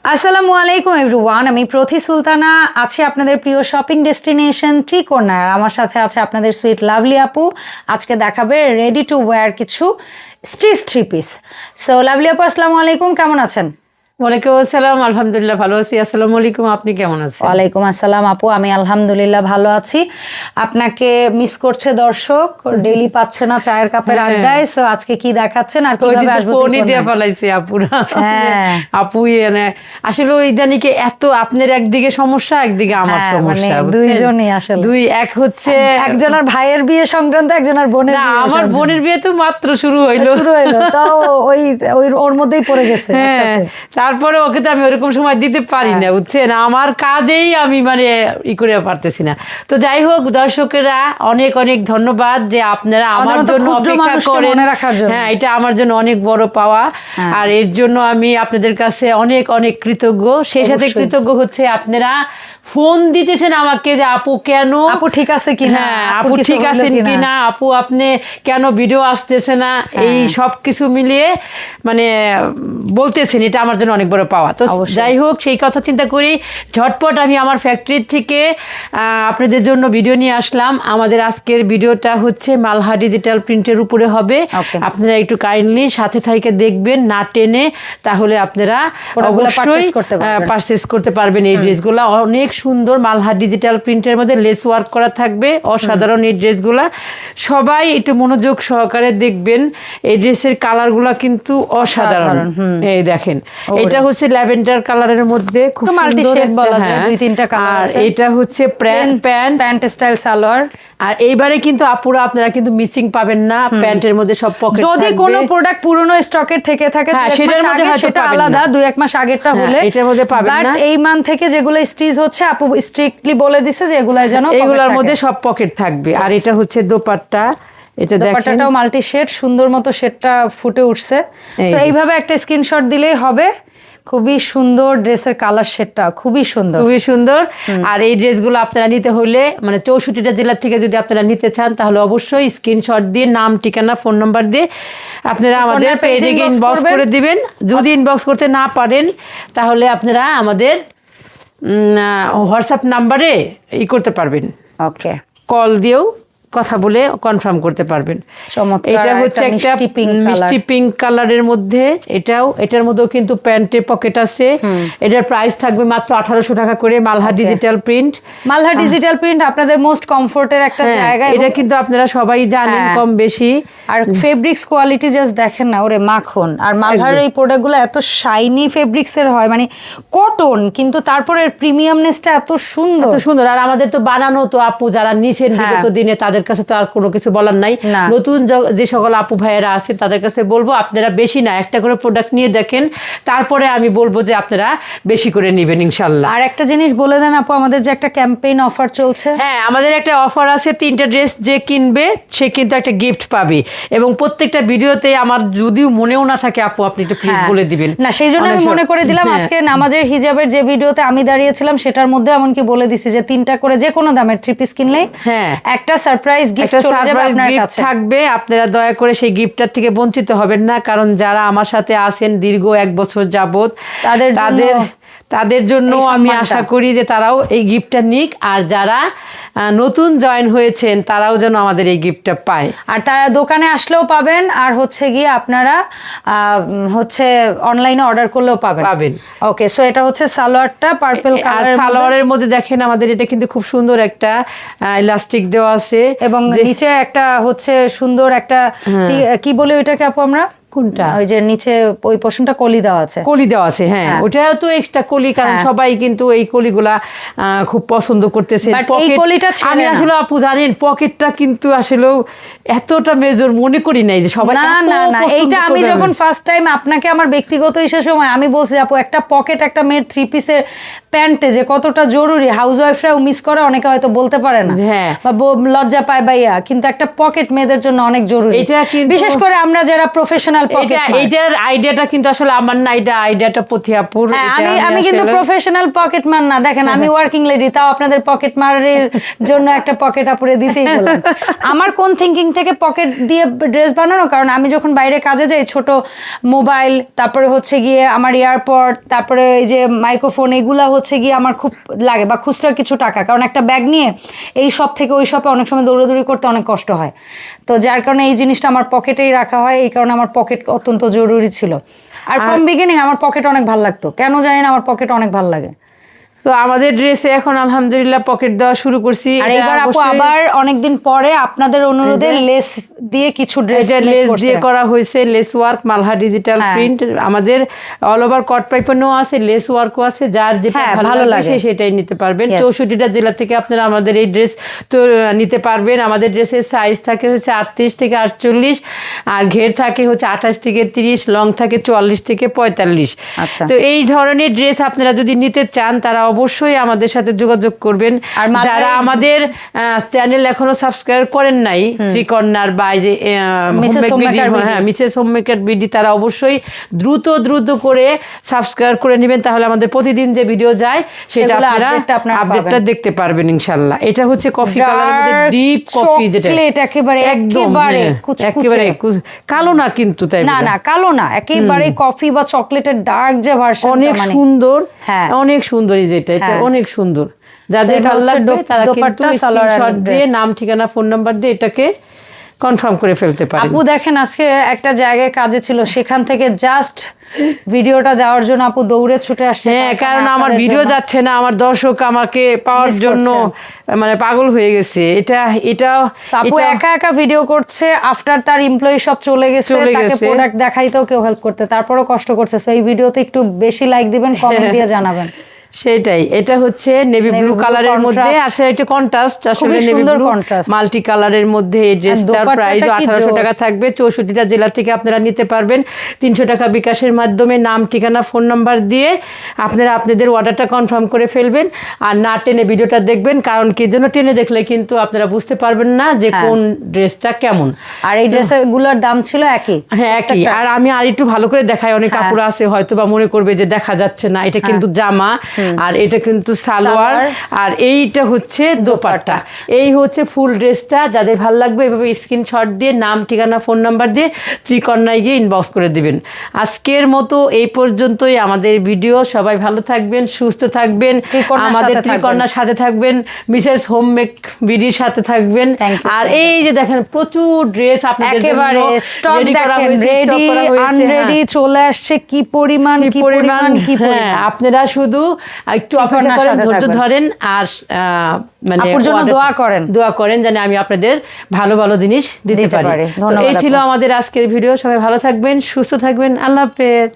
আসসালামু আলাইকুম এভরিওয়ান, আমি প্রথি সুলতানা আছি আপনাদের প্রিয় শপিং ডেস্টিনেশন ট্রি কর্নার। আমার সাথে আছে আপনাদের সুইট লাভলি আপু। আজকে দেখাবে রেডি টু ওয়্যার কিছু stitch three piece. So lovely আপু, আসসালামু আলাইকুম, কেমন আছেন? ওয়ালাইকুম আসসালাম, আলহামদুলিল্লাহ ভালো আছি। আসসালামু আলাইকুম, আপনি কেমন আছেন? ওয়ালাইকুম আসসালাম আপু, আমি আলহামদুলিল্লাহ ভালো আছি। আপনাকে মিস করছে দর্শক, ডেইলি পাচ্ছে না চায়ের কাপের আড্ডায়। সো আজকে কি দেখাচ্ছেন আর কিভাবে আসবে? ফোনই দিয়ে ফেলাইছে আপুরা। আপু আসলে ওই জানিকে এত আপনার একদিকে সমস্যা, একদিকে আমার সমস্যা, দুইজনই আসলে এক হচ্ছে একজনের ভাইয়ের বিয়ে সংক্রান্ত, একজনের বোনের বিয়ে। আমার বোনের বিয়ে তো মাত্র শুরু হইলো, তাও ওই ওর মধ্যেই পড়ে গেছে। তারপরে ওকে তো আমি ওরকম সময় দিতে পারি না, বুঝছেন, আমার কাজেই আমি মানে করে পারতেছি না। তো যাই হোক, দর্শকেরা অনেক অনেক ধন্যবাদ যে আপনারা আমার জন্য অপেক্ষা করেন। হ্যাঁ, এটা আমার জন্য অনেক বড় পাওয়া, আর এর জন্য আমি আপনাদের কাছে অনেক অনেক কৃতজ্ঞ। সেই সাথে কৃতজ্ঞ হচ্ছে আপনারা ফোন দিতেছেন আমাকে যে আপু কেন, আপু ঠিক আছে কিনা, আপু ঠিক আছেন কিনা, আপু আপনি কেন ভিডিও আসতেছে না, এই সব কিছু মিলিয়ে মানে বলতেছেন, এটা আমার জন্য অনেক বড় পাওয়া। তো যাই হোক, সেই কথা চিন্তা করি ঝটপট আমি আমার ফ্যাক্টরি থেকে আপনাদের জন্য ভিডিও নিয়ে আসলাম। আমাদের আজকের ভিডিওটা হচ্ছে মালহা ডিজিটাল প্রিন্টের উপরে হবে। আপনারা একটু কাইন্ডলি সাথে থেকে দেখবেন, না টেনে, তাহলে আপনারা অবশ্যই পারচেজ করতে পারবেন। এই ড্রেসগুলো অনেক সুন্দর, মালহা ডিজিটাল প্রিন্টের মধ্যে লেস ওয়ার্ক করা থাকবে, অসাধারণ এই ড্রেসগুলা। সবাই একটু মনোযোগ সহকারে দেখবেন, এই ড্রেসের কালারগুলা কিন্তু অসাধারণ। এই দেখেন, এটা হচ্ছে ল্যাভেন্ডার কালারের মধ্যে খুব সুন্দর বলা যায়, দুই তিনটা কালার আছে। এটা হচ্ছে প্যান্ট স্টাইল সালোয়ার। আর এইবারে কিন্তু আপুরা আপনারা কিন্তু মিসিং পাবেন না, প্যান্টের মধ্যে সব পকেট থাকবে। যদি কোনো প্রোডাক্ট পুরনো স্টকের থেকে থাকে সেটার মধ্যে সেটা আলাদা, 2-1 মাস আগেরটা হলে এটার মধ্যে পাবেন না। এই মান্থ থেকে যেগুলো স্টিচ হচ্ছে আপু স্ট্রিক্টলি বলে দিছে যে এগুলা যেন এগুলোর মধ্যে সব পকেট থাকবে। আর এটা হচ্ছে দোপাট্টা, এটা দেখেন, দোপাট্টাটাও মাল্টি শেড, সুন্দর মতো শেডটা ফুটে উঠছে। তো এইভাবে একটা স্ক্রিনশট দিলেই হবে। খুবই সুন্দর ড্রেসের কালার শেডটা, খুবই সুন্দর, খুবই সুন্দর। আর এই ড্রেসগুলো আপনারা নিতে হলে মানে 64টা জেলা থেকে যদি আপনারা নিতে চান, তাহলে অবশ্যই স্ক্রিনশট দিয়ে নাম, ঠিকানা, ফোন নাম্বার দিয়ে আপনারা আমাদের পেজে ইনবক্স করে দিবেন। যদি ইনবক্স করতে না পারেন, তাহলে আপনারা আমাদের হোয়াটসঅ্যাপ নাম্বারে করতে পারবেন, ওকে, কল দিয়েও কথা বলে কনফার্ম করতে পারবেন। এটা হচ্ছে একটা মিষ্টি পিঙ্ক কালারের মধ্যে, এটার মধ্যেও কিন্তু প্যান্টের পকেট আছে। এটার প্রাইস থাকবে মাত্র 1800 টাকা করে। মালহা ডিজিটাল প্রিন্ট, মালহা ডিজিটাল প্রিন্ট আপনাদের মোস্ট কমফোর্টের একটা জায়গা। এটা কিন্তু আপনারা সবাই জানেন কম বেশি। আর ফেব্রিক্স কোয়ালিটি জাস্ট দেখেন না, ওরে মাখন। আর মালহার এই প্রোডাক্টগুলো এত শাইনি ফেব্রিক্সের হয়, মানে কটন, কিন্তু তারপরে প্রিমিয়ামনেসটা এত সুন্দর, এত সুন্দর। আর আমাদের তো বানানো তো আপু যারা নিছেন বিগত দিনে, তাদের কাছে তো আর কোনো কিছু বলার নাই। নতুন যে সকল আপু ভাইয়েরা আছে তাদের কাছে বলবো, আপনারা বেশি না, একটা করে প্রোডাক্ট নিয়ে দেখেন, তারপরে আমি বলবো যে আপনারা বেশি করে নেবেন ইনশাল্লাহ। আর একটা জিনিস বলে দেন আপু, আমাদের যে একটা ক্যাম্পেইন অফার চলছে। হ্যাঁ, আমাদের একটা অফার আছে, 3টা ড্রেস যে কিনবে সে কিন্তু একটা গিফট পাবে। এবং প্রত্যেকটা ভিডিওতে আমার যদিও মনেও না থাকে আপু, আপনি একটু প্লিজ বলে দিবেন। না, সেই জন্য আমি মনে করে দিলাম, আজকে নামাজের হিজাবের যে ভিডিওতে আমি দাঁড়িয়েছিলাম সেটার মধ্যে এমনকি বলে দিছি যে 3টা করে যে কোনো দামের 3 পিস কিনলেই একটা সারপ্রাইজ গিফট থাকবে। আপনারা দয়া করে সেই গিফটটার থেকে বঞ্চিত হবেন না, কারণ যারা আমার সাথে আছেন দীর্ঘ 1 বছর যাবত, তাদের জন্য আমি আশা করি যে তারাও এই গিফটটা নিক। আর যারা নতুন জয়েন হয়েছেন তারাও যেন আমাদের এই গিফটটা পায়। আর তারা দোকানে আসলেও পাবেন, আর হচ্ছে গিয়ে আপনারা হচ্ছে অনলাইনে অর্ডার করলেও পাবেন। ওকে, সো এটা হচ্ছে সালোয়ারটা পার্পল কালার। আর সালোয়ারের মধ্যে দেখেন আমাদের এটা কিন্তু খুব সুন্দর একটা ইলাস্টিক দেওয়া আছে, এবং নিচে একটা হচ্ছে সুন্দর একটা কি বলে ওইটাকে আপু আমরা, কোনটা, ওই যে নিচে ওই পোর্শনটা কলি দেওয়া আছে, হ্যাঁ, ওটাও তো এক্সট্রা কলি, কারণ সবাই কিন্তু এই কলিগুলা খুব পছন্দ করতেছে। আমি আসলে আপু জানেন, পকেটটা কিন্তু আসলে এতটা মেজর মনে করি নাই যে সবাই। না, এইটা আমি যখন ফার্স্ট টাইম আপনাকে আমার ব্যক্তিগত ইসের সময় আমি বলছি আপু, একটা পকেট একটা মেয়ের 3 পিসের প্যান্টে যে কতটা জরুরি, হাউস ওয়াইফরাও মিস করে, অনেকে হয়তো বলতে পারে না বা লজ্জা পায় বাইয়া, কিন্তু একটা পকেট মেয়েদের জন্য অনেক জরুরি। বিশেষ করে আমরা যারা প্রফেশনাল প্রফেশনাল পকেট মার। এইটার আইডিয়াটা কিন্তু আসলে আমার না, এটা আইডিয়াটা পথিয়াপুর। আমি কিন্তু প্রফেশনাল পকেট মার না, দেখেন আমি ওয়ার্কিং লেডি, তাও আপনাদের পকেট মারের জন্য একটা পকেট আপুরে দিতেই বললাম। আমার কোন থিঙ্কিং থেকে পকেট দিয়ে ড্রেস বানানো, কারণ আমি যখন বাইরে কাজে যাই ছোট মোবাইল, তারপরে হচ্ছে গিয়ে আমার এয়ারপড, তারপরে এই যে মাইক্রোফোন, এগুলা হচ্ছে গিয়ে আমার খুব লাগে, বা খুচরা কিছু টাকা, কারণ একটা ব্যাগ নিয়ে এই শপ থেকে ওই শপে অনেক সময় দৌড়াদৌড়ি করতে অনেক কষ্ট হয়। তো যার কারণে এই জিনিসটা আমার পকেটেই রাখা হয়, এই কারণে আমার পকেট অত্যন্ত জরুরি ছিল। আর ফ্রম বিগিনিং আমার পকেট অনেক ভালো লাগতো, কেন জানি না আমার পকেট অনেক ভালো লাগে। তো আমাদের ড্রেসে এখন আলহামদুলিল্লাহ পকেট দেওয়া শুরু করছি। আর এবার আপু আবার অনেকদিন পরে আপনাদের অনুরোধে লেস দিয়ে কিছু ড্রেস, এটা লেস দিয়ে করা হয়েছে, লেস ওয়ার্ক, মালহা ডিজিটাল প্রিন্ট। আমাদের অল ওভার কট পাইপনও আছে, লেস ওয়ার্কও আছে, যার যেটা ভালো লাগে সেটাই নিতে পারবেন। 64টা জেলা থেকে আপনারা আমাদের এই ড্রেস তো নিতে পারবেন। আমাদের ড্রেসের সাইজ থাকে হচ্ছে 38 থেকে 48, আর ঘের থাকে হচ্ছে 28 থেকে 30, লং থাকে 44 থেকে 45। তো এই ধরনের ড্রেস আপনারা যদি নিতে চান তারা অবশ্যই আমাদের সাথে যোগাযোগ করবেন। আর যারা আমাদের চ্যানেল এখনো সাবস্ক্রাইব করেন নাই, ত্রিকন্যার বা যে মিসেস হোমমেকার বিডি, তারা অবশ্যই দ্রুত করে সাবস্ক্রাইব করে নেবেন, তাহলে আমাদের প্রতিদিন যে ভিডিও যায় সেটা আপনারা আপডেটটা দেখতে পারবেন ইনশাআল্লাহ। এটা হচ্ছে কফি কালারের মধ্যে ডিপ কফি, যেটা একেবারে কালো না কিন্তু, তাই না কালো না, একেবারে কফি বা চকলেটের ডার্ক যে ভার্সন, অনেক সুন্দর, অনেক সুন্দর। যেটা এটা অনেক সুন্দর, যাদের ভালো লাগবে তারা কিন্তু স্ক্রিনশট দিয়ে নাম, ঠিকানা, ফোন নাম্বার দিয়ে এটাকে কনফার্ম করে ফেলতে পারেন। আপু দেখেন আজকে একটা জায়গায় কাজে ছিল, সেখান থেকে জাস্ট ভিডিওটা দেওয়ার জন্য আপু দৌড়ে ছুটে আসছে। হ্যাঁ, কারণ আমার ভিডিও যাচ্ছে না, আমার দর্শক আমাকে পাওয়ার জন্য মানে পাগল হয়ে গেছে। এটা আপু একা ভিডিও করছে, আফটার তার এমপ্লয়ি সব চলে গেছে, তাকে প্রোডাক্ট দেখাইতেও কেউ হেল্প করতে, তারপরও কষ্ট করছে। সো এই ভিডিওতে একটু বেশি লাইক দিবেন, কমেন্ট দিয়ে জানাবেন। সেটাই, এটা হচ্ছে নেভি ব্লু কালারের মধ্যে আসলে একটা কন্ট্রাস্ট, আসলে নেভি ব্লু মাল্টি কালারের মধ্যে এই ড্রেসটার প্রাইস 1800 টাকা থাকবে। 64টা জেলা থেকে আপনারা নিতে পারবেন। 300 টাকা বিকাশের মাধ্যমে নাম, ঠিকানা, ফোন নাম্বার দিয়ে আপনারা আপনাদের অর্ডারটা কনফার্ম করে ফেলবেন। আর না টেনে ভিডিওটা দেখবেন, কারণ কি জন্য টেনে দেখলে কিন্তু আপনারা বুঝতে পারবেন না যে কোন ড্রেসটা কেমন। আর এই ড্রেসগুলোর দাম ছিল একই। হ্যাঁ, একই। আর আমি আর একটু ভালো করে দেখাই, অনেক কাপড় আছে হয়তো বা মনে করবে যে দেখা যাচ্ছে না, এটা কিন্তু জামা, আর এটা কিন্তু সালোয়ার, আর এইটা হচ্ছে দোপাট্টা। এই হচ্ছে ফুল ড্রেসটা। যাদের ভালো লাগবে এভাবে স্ক্রিনশট দিয়ে নাম, ঠিকানা, ফোন নাম্বার দিয়ে ত্রিকন্যায় গিয়ে ইনবক্স করে দিবেন। আজকের মতো এই পর্যন্তই আমাদের ভিডিও। সবাই ভালো থাকবেন, সুস্থ থাকবেন, আমাদের ত্রিকন্যার সাথে থাকবেন, মিসেস হোমমেক বিডির সাথে থাকবেন। আর এই যে দেখেন প্রচুর ড্রেস আপনাদের জন্য রেডি করা হয়েছে, স্টক করা হয়েছে, চলে আসছে। কি পরিমাণ আপনারা শুধু একটু অপেক্ষা করেন, ধৈর্য ধরেন, আর মানে দোয়া করেন যেন আমি আপনাদের ভালো ভালো জিনিস দিতে পারি। এই ছিল আমাদের আজকের ভিডিও। সবাই ভালো থাকবেন, সুস্থ থাকবেন। আল্লাহ হাফেজ।